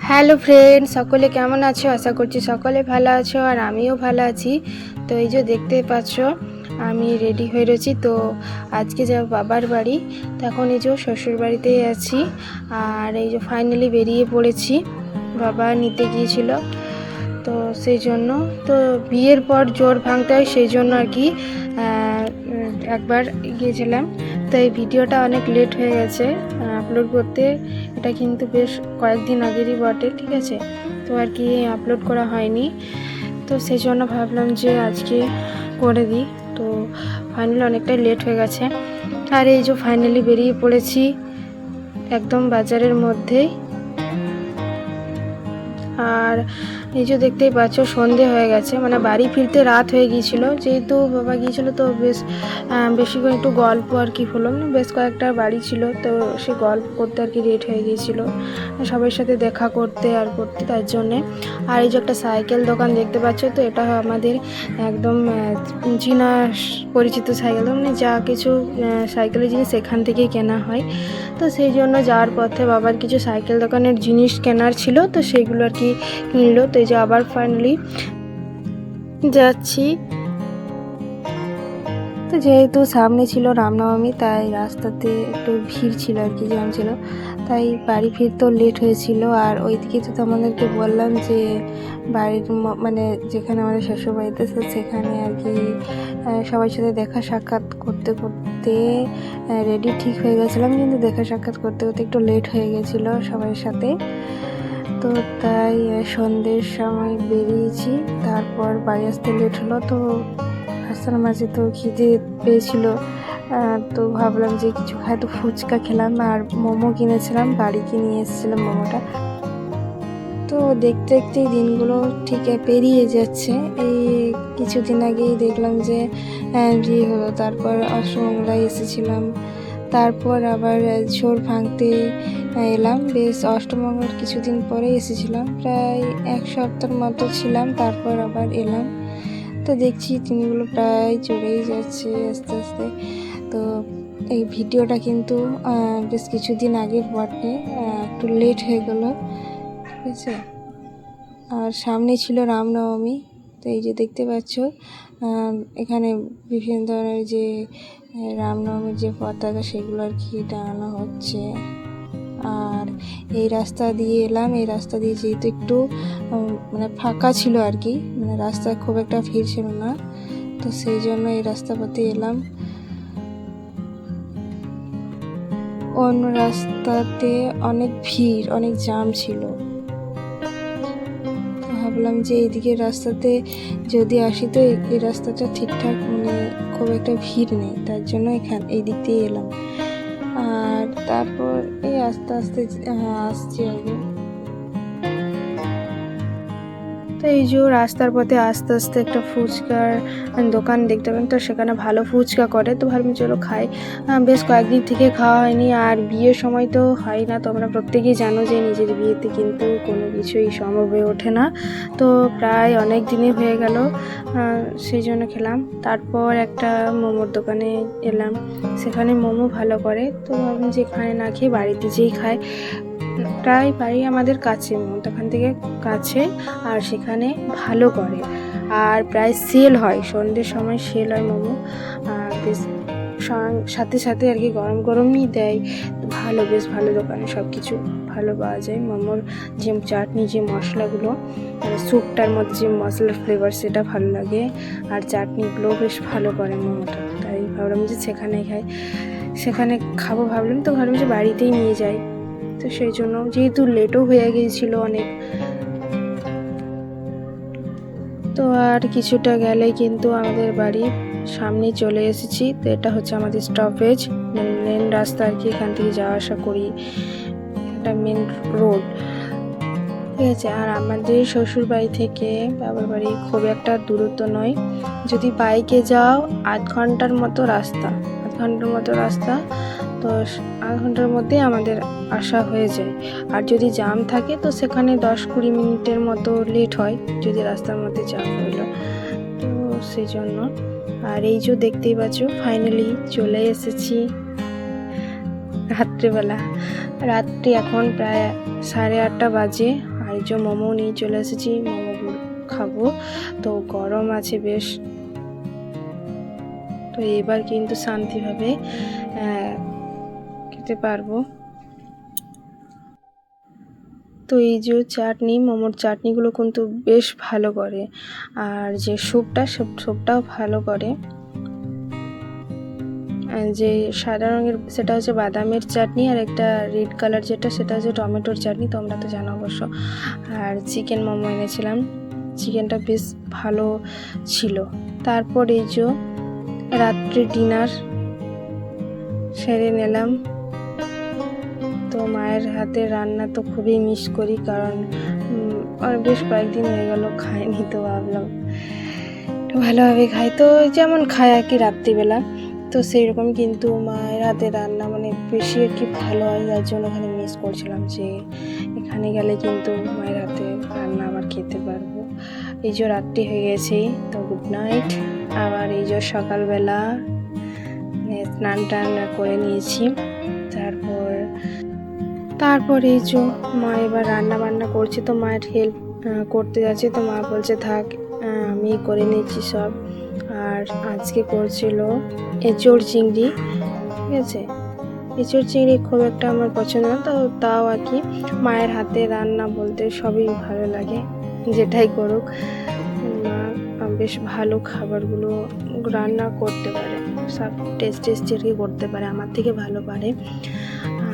Hello friend, সকলে কেমন আছো? আশা করছি সকলে ভালো আছো আর আমিও ভালো আছি। তো এই যে দেখতে পাচ্ছ আমি রেডি হয়ে রয়েছি। তো আজকে যাব বাবার বাড়ি। তো এখন এই যে শ্বশুর বাড়িতেই আছি আর এই যে ফাইনালি বেরিয়ে পড়েছি। বাবা নিতে গিয়েছিল, তো সেই জন্য তো বিয়ের পর জোর ভাঙতে হয়, সেই জন্য আর কি একবার গিয়েছিলাম। তো এই ভিডিওটা অনেক লেট হয়ে গেছে আপলোড করতে। এটা কিন্তু বেশ কয়েকদিন আগেরই বটে, ঠিক আছে? তো আর কি আপলোড করা হয়নি, তো সেই জন্য ভাবলাম যে আজকে করে দিই। তো ফাইনালি অনেকটাই লেট হয়ে গেছে আর এই যে ফাইনালি বেরিয়ে পড়েছি একদম বাজারের মধ্যেই। আর এই যে দেখতেই পাচ্ছ সন্ধে হয়ে গেছে, মানে বাড়ি ফিরতে রাত হয়ে গিয়েছিল, যেহেতু বাবা গিয়েছিল। তো বেশ বেশিক্ষণ একটু গল্প আর কি হলো, বেশ কয়েকটা বাড়ি ছিল, তো সে গল্প করতে আর কি লেট হয়ে গিয়েছিল, সবার সাথে দেখা করতে আর করতে, তার জন্যে। আর এই যে একটা সাইকেল দোকান দেখতে পাচ্ছ, তো এটা আমাদের একদম চীনা পরিচিত সাইকেল, মানে যা কিছু সাইকেলের জিনিস সেখান থেকেই কেনা হয়। তো সেই জন্য যাওয়ার পথে বাবার কিছু সাইকেল দোকানের জিনিস কেনার ছিল, তো সেইগুলো আর কি কিনলো। তো এই যে আবার ফাইনালি যাচ্ছি। তো যেহেতু সামনে ছিল রামনবমী, তাই রাস্তাতে একটু ভিড় ছিল আর কি, জ্যাম ছিল, তাই বাড়ি ফিরতেও লেট হয়েছিল। আর ওইদিকে তো আমাদেরকে বললাম যে বাড়ির মানে যেখানে আমাদের শ্বশুরবাড়িতে, সেখানে আর কি সবার সাথে দেখা সাক্ষাৎ করতে করতে রেডি ঠিক হয়ে গেছিলাম, কিন্তু দেখা সাক্ষাৎ করতে করতে একটু লেট হয়ে গেছিলো সবার সাথে। তো তাই সন্ধ্যের সময় বেরিয়েছি, তারপর বাড়ি আসতে লেট হলো। তো রাস্তার মাঝে তো খিদে পেয়েছিল, তো ভাবলাম যে কিছু খাই, তো ফুচকা খেলাম আর মোমো কিনেছিলাম, বাড়িতে নিয়ে এসেছিলাম মোমোটা। তো দেখতে দেখতে দিনগুলো ঠিক পেরিয়ে যাচ্ছে। এই কিছুদিন আগেই দেখলাম যে বিয়ে হলো, তারপর অষ্টমঙ্গলায় এসেছিলাম, তারপর আবার ঝোর ভাঙতে এলাম। বেশ অষ্টমঙ্গলার কিছুদিন পরে এসেছিলাম, প্রায় এক সপ্তাহের মতো ছিলাম, তারপর আবার এলাম। তো দেখছি দিনগুলো প্রায় চলেই যাচ্ছে আস্তে আস্তে। তো এই ভিডিওটা কিন্তু বেশ কিছুদিন আগের বটে, একটু লেট হয়ে গেলো, ঠিক আছে? আর সামনে ছিল রামনবমী। তো এই যে দেখতে পাচ্ছ এখানে বিভিন্ন ধরনের যে রামনবমীর যে পতাকা, সেগুলো আর কি টাঙানো হচ্ছে। আর এই রাস্তা দিয়ে এলাম, এই রাস্তা দিয়ে যেহেতু একটু মানে ফাঁকা ছিল আর কি, মানে রাস্তায় খুব একটা ভিড় ছিল না, তো সেই জন্য এই রাস্তা পথে এলাম। অন্য রাস্তাতে অনেক ভিড়, অনেক জ্যাম ছিল। ভাবলাম যে এইদিকে রাস্তাতে যদি আসি, তো এই রাস্তাটা ঠিকঠাক মানে খুব একটা ভিড় নেই, তার জন্য এই দিক দিয়ে এলাম। আর তারপর এই আস্তে আস্তে আসছি আগে। তো এই যে রাস্তার পথে আস্তে আস্তে একটা ফুচকার দোকান দেখতে পাবেন, তো সেখানে ভালো ফুচকা করে, তো ভাবলাম চলো খাই। বেশ কয়েকদিন থেকে খাওয়া হয়নি, আর বিয়ের সময় তো হয় না, তোমরা প্রত্যেকেই জানো যে নিজের বিয়েতে কিন্তু কোনো কিছুই সম্ভব হয়ে ওঠে না। তো প্রায় অনেক দিনই হয়ে গেল, সেই জন্য খেলাম। তারপর একটা মোমোর দোকানে এলাম, সেখানে মোমো ভালো করে, তো ভাবলাম যে এখানে না খেয়ে বাড়িতে যেই খাই। প্রায় বাড়ি আমাদের কাছে, ওখান থেকে কাছে, আর সেখানে ভালো করে, আর প্রায় সেল হয়, সন্ধ্যের সময় সেল হয় মোমো। আর বেশ সাথে সাথে আর কি গরম গরমই দেয়, ভালো, বেশ ভালো দোকানে সব কিছু ভালো পাওয়া যায়। মোমোর যে চাটনি, যে মশলাগুলো, মানে স্যুপটার মধ্যে যে মশলার ফ্লেভার, সেটা ভালো লাগে, আর চাটনিগুলো বেশ ভালো করে মোমোটা, তাই ভাবলাম যে সেখানে খাবো ভাবলাম, তো ভাবলাম যে বাড়িতেই নিয়ে যাই। তো সেই জন্য, যেহেতু লেটও হয়ে গিয়েছিলো অনেক, তো আর কিছুটা গেলেই কিন্তু আমাদের বাড়ির সামনে চলে এসেছি। তো এটা হচ্ছে আমাদের স্টপেজ, মেন রাস্তা আর কি, এখান থেকে যাওয়া আসা করি, এটা মেন রোড, ঠিক আছে? আর আমাদের শ্বশুর বাড়ি থেকে বাবার বাড়ি খুব একটা দূরত্ব নয়, যদি বাইকে যাও আধ ঘন্টার মতো রাস্তা, তো আধ ঘন্টার মধ্যে আমাদের আসা হয়ে যায়। আর যদি জ্যাম থাকে, তো সেখানে 10-20 মিনিটের মতো লেট হয়, যদি রাস্তার মধ্যে জ্যাম হলো, তো সেই জন্য। আর এই যে দেখতেই পাচ্ছ ফাইনালি চলে এসেছি রাত্রি এখন প্রায় 8:30 বাজে। আর যে মোমো নিয়ে চলে এসেছি, মোমো খাবো। তো গরম আছে বেশ, তো এবার কিন্তু শান্তিভাবে খেতে পারবো। তো এই যে চাটনি, মোমোর চাটনিগুলো কিন্তু বেশ ভালো করে, আর যে স্যুপটাও ভালো করে। যে সাদা রঙের সেটা হচ্ছে বাদামের চাটনি, আর একটা রেড কালার যেটা সেটা হচ্ছে টমেটোর চাটনি, তোমরা তো জানো অবশ্য। আর চিকেন মোমো এনেছিলাম, চিকেনটা বেশ ভালো ছিল। তারপর এই যে রাত্রে ডিনার সেরে নিলাম। তো মায়ের হাতে রান্না তো খুবই মিস করি, কারণ আর বেশ কয়েকদিন হয়ে গেল খাইনি, তো ভাবলাম একটু ভালোভাবে খাই। তো যেমন খাই আর কি রাত্রিবেলা, তো সেই রকম কিন্তু মায়ের হাতে রান্না মানে বেশি আর কি ভালো হয়, যার জন্য ওখানে মিস করছিলাম যে এখানে গেলে কিন্তু মায়ের হাতে রান্না আবার খেতে পারবো। এই যে রাত্রি হয়ে গেছে, তো গুড নাইট। আবার এই যে সকালবেলা স্নান টান করে নিয়েছি। তারপর এই যে মা এবার রান্না বান্না করছে, তো মায়ের হেল্প করতে যাচ্ছে। তো মা বলছে থাক, আমি করে নিয়েছি সব। আর আজকে করছিল এঁচোড় চিংড়ি, ঠিক আছে। এঁচোড় চিংড়ি খুব একটা আমার পছন্দ না, তো তাও আর কি মায়ের হাতে রান্না বলতে সবই ভালো লাগে, যেটাই করুক। মা বেশ ভালো খাবারগুলো রান্না করতে পারে, সব টেস্টি আর কি করতে পারে, আমার থেকে ভালো পারে।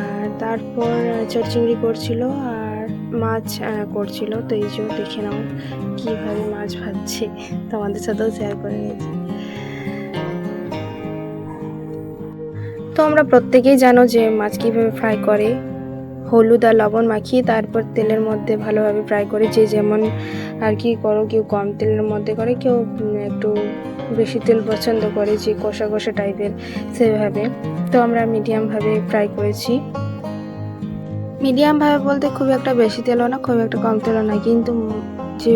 আর তারপর এঁচোড় চিংড়ি করছিল আর মাছ করছিল। তো এই যে দেখে নাও কীভাবে মাছ ভাজছে, তোমাদের সাথেও শেয়ার করে নিয়েছি। তো আমরা প্রত্যেকেই জানো যে মাছ কীভাবে ফ্রাই করে, হলুদ আর লবণ মাখিয়ে তারপর তেলের মধ্যে ভালোভাবে ফ্রাই করে, যে যেমন আর কি করো, কেউ কম তেলের মধ্যে করে, কেউ একটু বেশি তেল পছন্দ করে, যে কষা কষা টাইপের সেভাবে। তো আমরা মিডিয়ামভাবে ফ্রাই করেছি। মিডিয়ামভাবে বলতে খুব একটা বেশি তেলও না, খুব একটা কম তেলও না, কিন্তু যে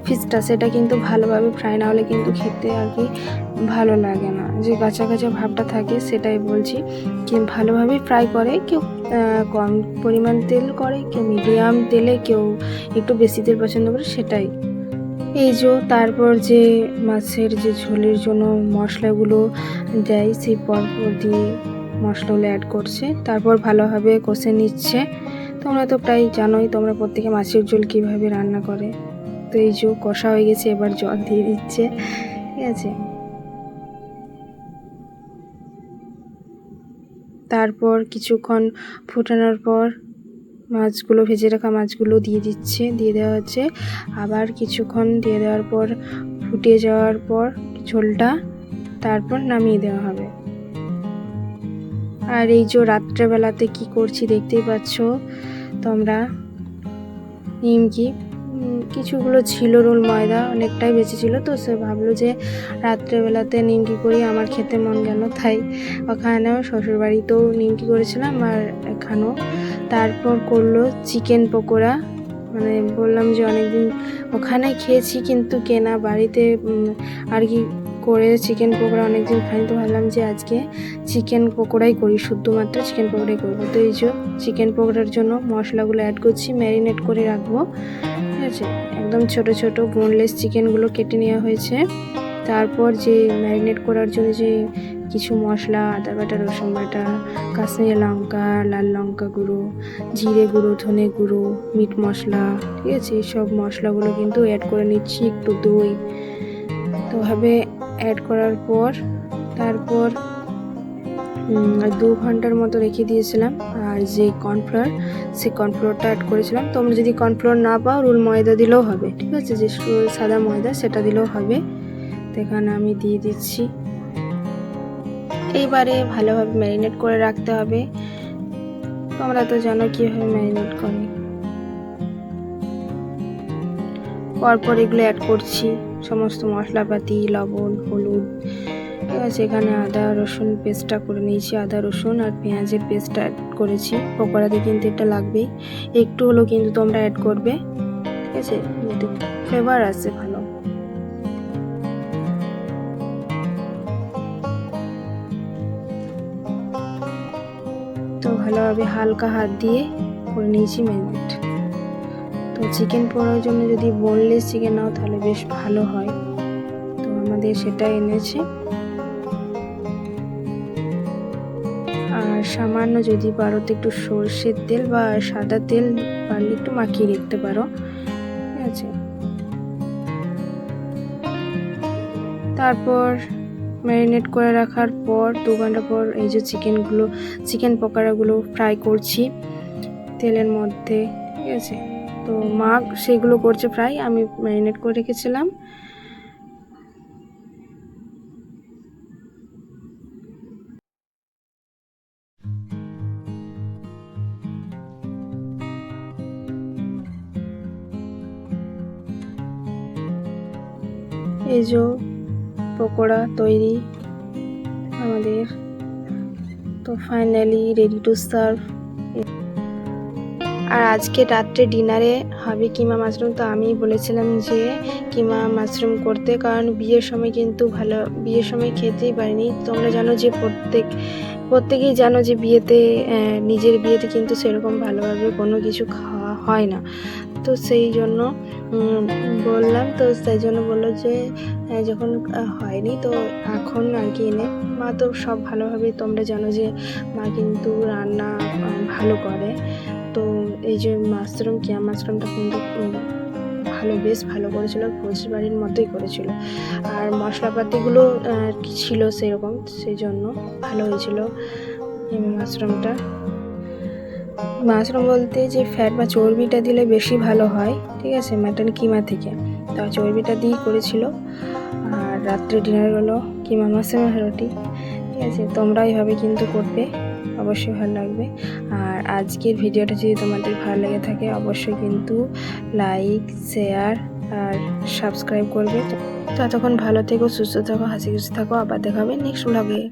ফিশটা সেটা কিন্তু ভালোভাবে ফ্রাই না হলে কিন্তু খেতে আর কি ভালো লাগে না, যে কাঁচা কাঁচা ভাবটা থাকে, সেটাই বলছি। কেউ ভালোভাবে ফ্রাই করে, কেউ কম পরিমাণ তেল করে, কেউ মিডিয়াম তেলে, কেউ একটু বেশি তেল পছন্দ করে, সেটাই। এই যে তারপর যে মাছের যে ঝোলের জন্য মশলাগুলো দেয়, সেই পরপর দিয়ে মশলাগুলো অ্যাড করছে, তারপর ভালোভাবে কষে নিচ্ছে। তোমরা তো প্রায় জানোই, তোমরা প্রত্যেকে মাছের ঝোল কীভাবে রান্না করে। তো এই যে কষা হয়ে গেছে, এবার জল দিয়ে দিচ্ছে, ঠিক আছে। তারপর কিছুক্ষণ ফুটানোর পর মাছগুলো, ভেজে রাখা মাছগুলো দিয়ে দেওয়া হচ্ছে। আবার কিছুক্ষণ দিয়ে দেওয়ার পর ফুটে যাওয়ার পর ঝোলটা তারপর নামিয়ে দেওয়া হবে। আর এই যে রাত্রেবেলাতে কি করছি দেখতেই পাচ্ছ তোমরা, নিমকি কিছুগুলো ছিল, রোল ময়দা অনেকটাই বেঁচে ছিল, তো সে ভাবলো যে রাত্রেবেলাতে নিমকি করি, আমার খেতে মন গেল, তাই ওখানেও শ্বশুরবাড়িতেও নিমকি করেছিলাম আর এখানেও। তারপর করলো চিকেন পকোড়া, মানে বললাম যে অনেকদিন ওখানে খেয়েছি কিন্তু কেনা, বাড়িতে আর কি করে চিকেন পকোড়া অনেকদিন খাইনি, তো ভাবলাম যে আজকে চিকেন পকোড়াই করি, শুধুমাত্র চিকেন পকোড়াই করবো। তো এই যে চিকেন পকোড়ার জন্য মশলাগুলো অ্যাড করছি, ম্যারিনেট করে রাখবো, ঠিক আছে। একদম ছোট ছোট বোনলেস চিকেনগুলো কেটে নেওয়া হয়েছে। তারপর যে ম্যারিনেট করার জন্য যে কিছু মশলা, আদা বাটা, রসুন বাটা, কাশ্মীরি লঙ্কা, লাল লঙ্কা গুঁড়ো, জিরে গুঁড়ো, ধনে গুঁড়ো, মিট মশলা, ঠিক আছে, এই সব মশলাগুলো কিন্তু অ্যাড করে নিচ্ছি, একটু দই। তো ভাবে অ্যাড করার পর তারপর 2 ঘন্টার মতো রেখে দিয়েছিলাম। আর যে কর্নফ্লাওয়ার, সেই কর্নফ্লাওয়ারটা অ্যাড করেছিলাম। তোমরা যদি কর্নফ্লাওয়ার না পাও, রোল ময়দা দিলেও হবে, ঠিক আছে, যে সাদা ময়দা সেটা দিলেও হবে। তো এখানে আমি দিয়ে দিচ্ছি। এইবারে ভালোভাবে ম্যারিনেট করে রাখতে হবে, তোমরা তো জানো কীভাবে ম্যারিনেট করে। পরপর এগুলো অ্যাড করছি, সমস্ত মশলাপাতি, লবণ, হলুদ, ঠিক আছে। এখানে আদা রসুন পেস্টটা করে নিয়েছি, আদা রসুন আর পেঁয়াজের পেস্টটা অ্যাড করেছি। পকোড়াতে কিন্তু এটা লাগবেই, একটু হলেও কিন্তু তোমরা অ্যাড করবে, ঠিক আছে, যাতে ফ্লেভার আসে ভালো। তো ভালোভাবে হালকা হাত দিয়ে করে নিয়েছি ম্যারিনেট। তো চিকেন পোড়ার জন্য যদি বোনলেস চিকেন নাও তাহলে বেশ ভালো হয়, তো আমাদের সেটা এনেছে। আর সামান্য যদি পারো তো একটু সর্ষের তেল বা সাদা তেল পারলে একটু মাখিয়ে রাখতে পারো, ঠিক আছে। তারপর ম্যারিনেট করে রাখার পর 2 ঘন্টা পর এই যে চিকেন পকোড়াগুলো ফ্রাই করছি তেলের মধ্যে, ঠিক আছে। তো মা সেগুলো করছে ফ্রাই, আমি ম্যারিনেট করে রেখেছিলাম। এই যে পকোড়া তৈরি আমাদের, তো ফাইনালি রেডি টু সার্ভ। আর আজকে রাত্রে ডিনারে হবে কিমা মাশরুম। তো আমি বলেছিলাম যে কিমা মাশরুম করতে, কারণ বিয়ের সময় কিন্তু বিয়ের সময় খেতেই পারিনি। তোমরা জানো যে প্রত্যেকেই জানো যে নিজের বিয়েতে কিন্তু সেরকম ভালোভাবে কোনো কিছু খাওয়া হয় না। তো সেই জন্য বললাম, তো সেই জন্য বললো যে যখন হয়নি তো এখন আর কি এনে। মা তো সব ভালোভাবে, তোমরা জানো যে মা কিন্তু রান্না ভালো করে। তো এই যে কিমা মাশরুমটা কিন্তু বেশ ভালো করেছিল, ভোজের বাড়ির মতোই করেছিল। আর মশলাপাতিগুলো ছিল সেরকম, সেই জন্য ভালো হয়েছিল কিমা মাশরুমটা। মাশরুম বলতে যে ফ্যাট বা চর্বিটা দিলে বেশি ভালো হয়, ঠিক আছে, মাটন কিমা থেকে। তা চর্বিটা দিয়েই করেছিল। আর রাত্রে ডিনার হলো কিমা মাশরুমের রুটি, ঠিক আছে। তোমরা এইভাবে কিন্তু করবে, অবশ্যই ভালো লাগবে। আর আজকের ভিডিওটা যদি তোমাদের ভালো লেগে থাকে অবশ্যই কিন্তু লাইক, শেয়ার আর সাবস্ক্রাইব করবে। ততক্ষণ ভালো থেকো, সুস্থ থাকো, হাসি খুশি থাকো। আবার দেখা হবে নেক্সট ব্লগে।